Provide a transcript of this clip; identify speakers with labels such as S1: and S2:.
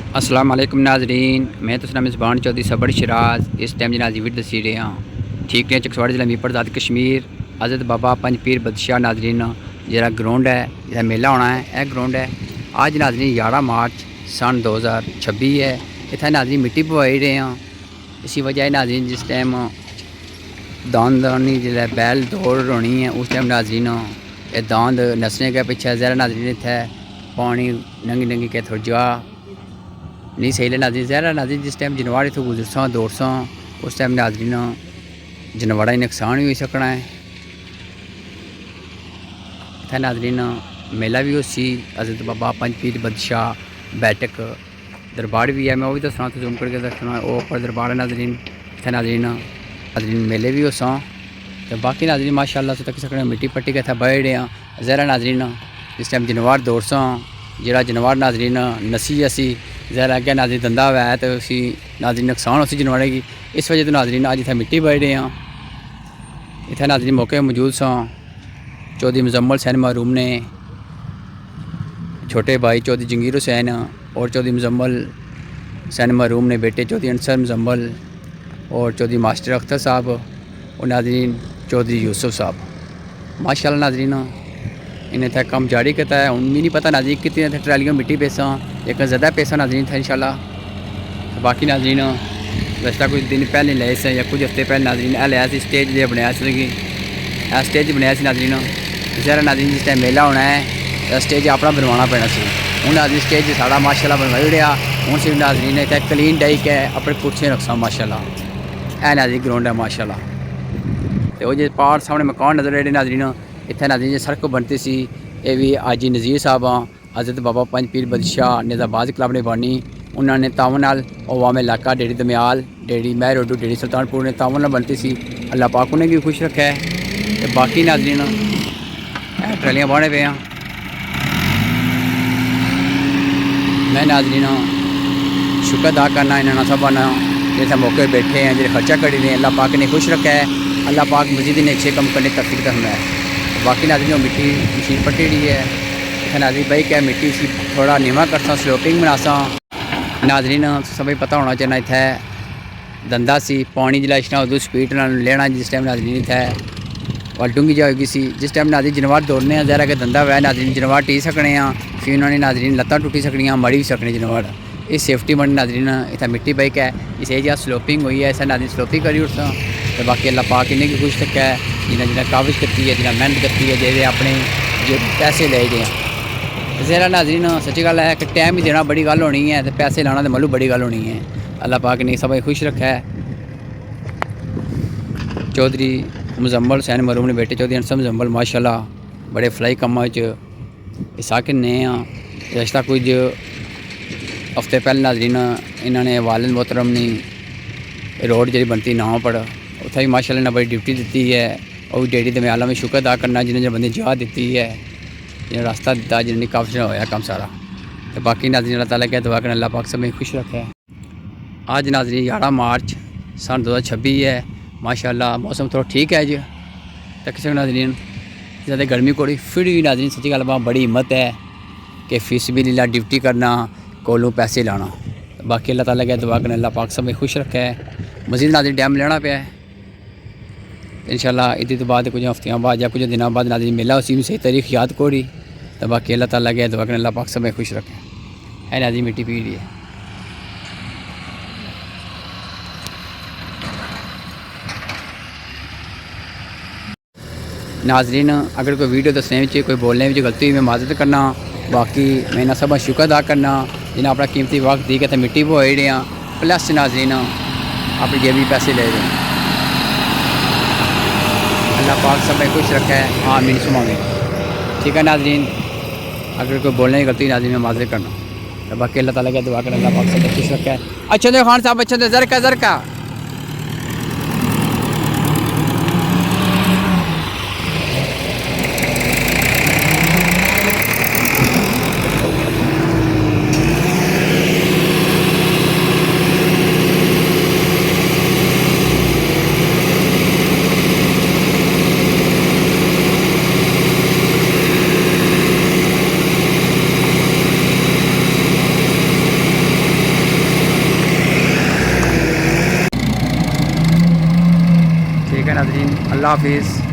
S1: अस्सलाम वालेकुम नाजरीन, मैं तो नाम ज़बान चौधरी सबड़ शराज इस टाइम जना जी दसी रहे हैं ठीक है चकसवाड़ जिला मीरपुर आज़ाद कश्मीर हज़रत बाबा पंज पीर बदशाह नाजरीन जरा ग्राउंड है जरा मेला होना है यह ग्राउंड है आज नाजरीन 11 मार्च सन 2026 है इतना नाजरीन मिट्टी पवाई रहे हैं। इसी वजह नाजरीन जिस टाइम दानदानी जो बैल दौड़ होनी है उस टाइम नाजरीन ये दांद नसने के पीछे जरा नाजरीन इतने पानी नंगी नंगी के थोड़ी जगह नहीं सही नाजरीन ज़हरा नाजरीन जिस टाइम जनवाड़ इतों गुजरसा दौड़सा उस टाइम नाजरीन जनवाड़ा नुकसान भी हो सकना है। इतना नाजरीन मेला भी उसी हज़रत बाबा पंज पीर बदशाह बैठक दरबार भी है मैं वो भी दसना तो जूम करके दसना वो ऊपर दरबार है नाजरीन। इतना नाजरीन नाजरीन मेले भी उसा तो बाकी नाजरीन माशाअल्लाह से तक सकने मिट्टी पट्टी के बह रहे हैं। ज़हरा नाजरीन जिस टाइम जनवाड़ दौड़सा जरा जनवाड़ नाजरीन नसी असी ज़हरा अगर नाजरीन धंधा हुआ है तो उसी नाजरीन नुकसान उसी जनवाड़े की इस वजह तो नाजरीन अज इतना मिट्टी बह रहे हैं। इतना नाजरीन मौके मौजूद सा चौधरी मुजम्मल सैन महरूम ने छोटे भाई चौधरी जंगीर हुसैन और चौधरी मुजम्मल सैन महरूम ने बेटे चौधरी अंसर मुजम्मल और चौधरी मास्टर अख्तर साहब और नाजरीन चौधरी यूसुफ साहब माशाअल्लाह नाजरीन इन्हें था काम जारी करता है। उन भी नहीं पता नाजरीन कितनी ट्रालियों मिट्टी पैसा लेकिन ज़्यादा पैसा नाजरीन था इंशाल्लाह। तो बाकी नाजरीन वैसा कुछ दिन पहले लाए से या कुछ हफ्ते पहले नाजरीन लाया स्टेज जो बनाया स्टेज बनाया नाजरीन ज़रा नाजरीन जिस टाइम मेला होना है स्टेज अपना बनवाना पैना सी हूँ नाजरीन स्टेज सारा माशाल्लाह बनवाई रहा हूँ सिर्फ नाजरीन इतना क्लीन डाइक है अपने कुर्सियाँ रखसा माशाल्लाह है नाजरीन ग्राउंड है माशाल्लाह। तो वो जो पार सामने मकान नजर रहे नाजरीन इतने नाजरीन सड़क बनती सी ये भी आजी नज़ीर साहब हज़रत बाबा पंज पीर बदशाह निज़ाबाद क्लब ने बनी उन्होंने तावन नाल अवाम इलाका डेरी दमयाल डेरी महर रोडू डेरी सुल्तानपुर ने तावन नाल बनती सी अल्लाह पाक उन्हें भी खुश रखा है। तो बाकी नाजरीन ट्रालियाँ बाने पे हैं मैं नाजरीन शुक्र अदा करना इन्होंने सब जिस मौके बैठे हैं जो खर्चा करी रहे हैं अल्लाह पाक ने खुश रखा है अल्लाह पाक मजीद ने अच्छे कम करने तौफीक देता है। बाकी नाजरीन मिट्टी मशीन पट्टी रही है इतना नाजरीन भाई क्या मिट्टी सी थोड़ा नीवा करसा स्लोपिंग बनासा नाजरीन सब पता होना चाहिए इतने धंधा सी पानी जिला इच्छना उदू स्पीड लेना जिस टाइम नाजरीन इतने वल डूंगी जा होगी सी जिस टाइम नाजरीन जनवार दौड़ने ज़रा के धंधा हुआ नाजरीन जनवार टी सकने फिर उन्होंने नाजरीन लत्तां टुटी सकनियाँ मरी भी सकने जनवार इस सेफ्टी बन नाजरीन इतना मिट्टी बाइक है इस एरिया स्लोपिंग हुई है ऐसा नाजरीन स्लोपिंग करी उठसा। तो बाकी अल्लाह पाक इन्हें भी खुश रखा है जिन्हें जिन्हें काविश करती है जिन्हें मेहनत करती है जेह्ड़े अपने जो पैसे ले गए हैं ज़रा नाजरीन सच्ची गल है कि टाइम ही देना बड़ी गल होनी है तो पैसे लाना तो मतलब बड़ी गल होनी है। अल्लाह पाक ने सब खुश रखा है। चौधरी मुजम्मल सैन महरूम ने बेटे चौधरी अंसर मुजम्मल माशाल्लाह बड़े फलाई कम्मा हिस्सा किन्ने रिश्ता कुछ हफ्ते पहले नाजरीन इन्होंने वालिद मोहतरम ने रोड जी बनती नाव पर उत्थे भी माशाल्लाह ने बड़ी ड्यूटी दी है और डेरी दमयाला में शुक्र अदा करना जिन्हें जो बंदे जगह दी है जिन्हें रास्ता दिता जिन्हें काफ़ी होया काम सारा। तो बाकी नाजरीन अल्लाह ताला क्या दुआ करना अल्लाह पाक सब खुश रखा है। आज नाजरीन 11 मार्च सन 2026 है माशाल्लाह मौसम थोड़ा ठीक है जी तक नाजरीन ज़्यादा गर्मी कोड़ी फिर भी नाजरीन सच्ची गल बड़ी हिम्मत है कि फीस भी लीला ड्यूटी करना कोलों पैसे लाना। बाकी अल्लाह ताला क्या दुआ करना अल्लाह पाक सब खुश रखा है। मजीद नाजरीन डैम लेना पे है इंशाल्लाह इदी तो बाद कुछ हफ्तियों बाद या कुछ दिनों बाद नाजरीन मेला उसी में सही तारीख याद कोड़ी। तो बाकी अल्लाह ताला क्या दुआ करना अल्लाह पाक सब खुश रखे है नाजरीन मिट्टी पी रही है। नाजरीन अगर कोई वीडियो दसने में कोई बोलने में गलती हुई मैं माजरत करना बाकी मैं ना सब शुक्र अदा करना जिन्हें अपना कीमती वक्त दी के मिट्टी बोए रहे हैं प्लस नाजरीन अपनी जेबी पैसे ले रहे हैं। अल्लाह पाक सब खुश रखा है आमीन सुमामीन। ठीक है नाजरीन अगर कोई बोलने की गलती नाजरीन में माजरत करना तो बाकी अल्लाह ताला का दुआ करना अल्लाह पाक सब खुश रखा है। अच्छा दे खान साहब अच्छा दे ज़रका ٹھیک ہے ناظرین، اللہ حافظ.